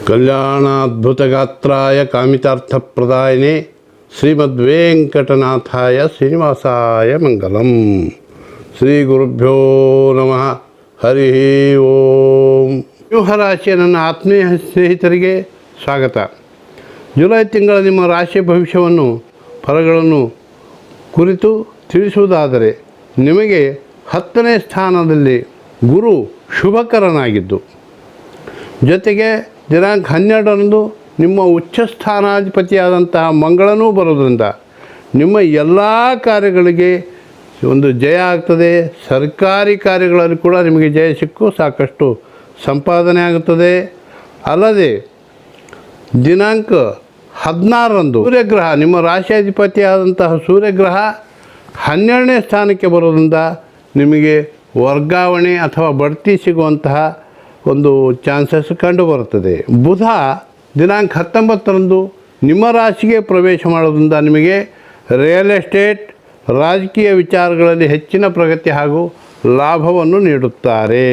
ಕಲ್ಯಾಣಾದ್ಭುತಗಾತ್ರಾಯ ಕಾಮಿತಾರ್ಥಪ್ರದಾಯಿನೇ ಶ್ರೀಮದ್ವೆಂಕಟನಾಥಾಯ ಶ್ರೀನಿವಾಸಾಯ ಮಂಗಲಂ. ಶ್ರೀ ಗುರುಭ್ಯೋ ನಮಃ. ಹರಿ ಓಂ. ಸಿಂಹರಾಶಿಯ ನನ್ನ ಆತ್ಮೀಯ ಸ್ನೇಹಿತರಿಗೆ ಸ್ವಾಗತ. ಜುಲೈ ತಿಂಗಳ ನಿಮ್ಮ ರಾಶಿ ಭವಿಷ್ಯವನ್ನು ಫಲಗಳನ್ನು ಕುರಿತು ತಿಳಿಸುವುದಾದರೆ, ನಿಮಗೆ 10ನೇ ಸ್ಥಾನದಲ್ಲಿ ಗುರು ಶುಭಕರನಾಗಿದ್ದು, ಜೊತೆಗೆ ದಿನಾಂಕ 12ರಂದು ನಿಮ್ಮ ಉಚ್ಚ ಸ್ಥಾನಾಧಿಪತಿಯಾದಂತಹ ಮಂಗಳನೂ ಬರೋದರಿಂದ ನಿಮ್ಮ ಎಲ್ಲ ಕಾರ್ಯಗಳಿಗೆ ಒಂದು ಜಯ ಆಗ್ತದೆ. ಸರ್ಕಾರಿ ಕಾರ್ಯಗಳಲ್ಲಿ ಕೂಡ ನಿಮಗೆ ಜಯ ಸಿಕ್ಕು ಸಾಕಷ್ಟು ಸಂಪಾದನೆ ಆಗುತ್ತದೆ. ಅಲ್ಲದೆ ದಿನಾಂಕ 16ರಂದು ಸೂರ್ಯಗ್ರಹ, ನಿಮ್ಮ ರಾಶಿಯಾಧಿಪತಿಯಾದಂತಹ ಸೂರ್ಯಗ್ರಹ 12ನೇ ಸ್ಥಾನಕ್ಕೆ ಬರೋದ್ರಿಂದ ನಿಮಗೆ ವರ್ಗಾವಣೆ ಅಥವಾ ಬಡ್ತಿ ಸಿಗುವಂತಹ ಒಂದು ಚಾನ್ಸಸ್ ಕಂಡುಬರುತ್ತದೆ. ಬುಧ ದಿನಾಂಕ 19ರಂದು ನಿಮ್ಮ ರಾಶಿಗೆ ಪ್ರವೇಶ ಮಾಡೋದ್ರಿಂದ ನಿಮಗೆ ರಿಯಲ್ ಎಸ್ಟೇಟ್, ರಾಜಕೀಯ ವಿಚಾರಗಳಲ್ಲಿ ಹೆಚ್ಚಿನ ಪ್ರಗತಿ ಹಾಗೂ ಲಾಭವನ್ನು ನೀಡುತ್ತಾರೆ.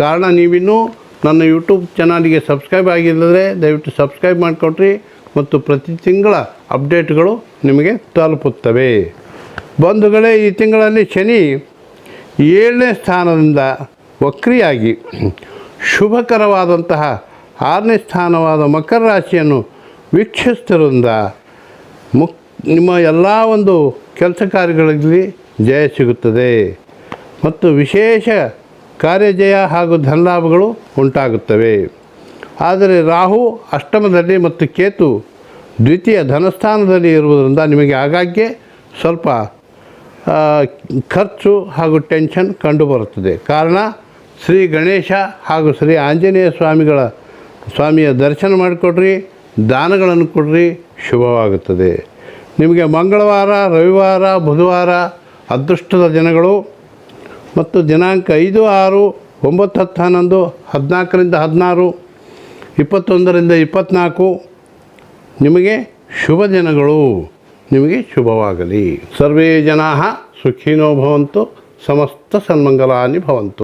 ಕಾರಣ, ನೀವಿನ್ನೂ ನನ್ನ ಯೂಟ್ಯೂಬ್ ಚಾನಲ್ಗೆ ಸಬ್ಸ್ಕ್ರೈಬ್ ಆಗಿಲ್ಲದ್ರೆ ದಯವಿಟ್ಟು ಸಬ್ಸ್ಕ್ರೈಬ್ ಮಾಡಿಕೊಡ್ರಿ ಮತ್ತು ಪ್ರತಿ ತಿಂಗಳ ಅಪ್ಡೇಟ್ಗಳು ನಿಮಗೆ ತಲುಪುತ್ತವೆ. ಬಂಧುಗಳೇ, ಈ ತಿಂಗಳಲ್ಲಿ ಶನಿ 7ನೇ ಸ್ಥಾನದಿಂದ ವಕ್ರಿಯಾಗಿ ಶುಭಕರವಾದಂತಹ 6ನೇ ಸ್ಥಾನವಾದ ಮಕರ ರಾಶಿಯನ್ನು ವೀಕ್ಷಿಸ್ತಿರೋದ್ರಿಂದ ನಿಮ್ಮ ಎಲ್ಲ ಒಂದು ಕೆಲಸ ಕಾರ್ಯಗಳಲ್ಲಿ ಜಯ ಸಿಗುತ್ತದೆ ಮತ್ತು ವಿಶೇಷ ಕಾರ್ಯಜಯ ಹಾಗೂ ಧನಲಾಭಗಳು ಉಂಟಾಗುತ್ತವೆ. ಆದರೆ ರಾಹು ಅಷ್ಟಮದಲ್ಲಿ ಮತ್ತು ಕೇತು ದ್ವಿತೀಯ ಧನಸ್ಥಾನದಲ್ಲಿ ಇರುವುದರಿಂದ ನಿಮಗೆ ಆಗಾಗ್ಗೆ ಸ್ವಲ್ಪ ಖರ್ಚು ಹಾಗೂ ಟೆನ್ಷನ್ ಕಂಡುಬರುತ್ತದೆ. ಕಾರಣ, ಶ್ರೀ ಗಣೇಶ ಹಾಗೂ ಶ್ರೀ ಆಂಜನೇಯ ಸ್ವಾಮಿಯ ದರ್ಶನ ಮಾಡಿಕೊಡ್ರಿ, ದಾನಗಳನ್ನು ಕೊಡ್ರಿ, ಶುಭವಾಗುತ್ತದೆ. ನಿಮಗೆ ಮಂಗಳವಾರ, ರವಿವಾರ, ಬುಧವಾರ ಅದೃಷ್ಟದ ದಿನಗಳು ಮತ್ತು ದಿನಾಂಕ 5, 6, 9, 10, 11, 14ರಿಂದ 16, 21ರಿಂದ 24 ನಿಮಗೆ ಶುಭ ದಿನಗಳು. ನಿಮಗೆ ಶುಭವಾಗಲಿ. ಸರ್ವೇ ಜನಾಃ ಸುಖಿನೋ ಭವಂತು. ಸಮಸ್ತ ಸನ್ಮಂಗಲಾನಿ ಭವಂತು.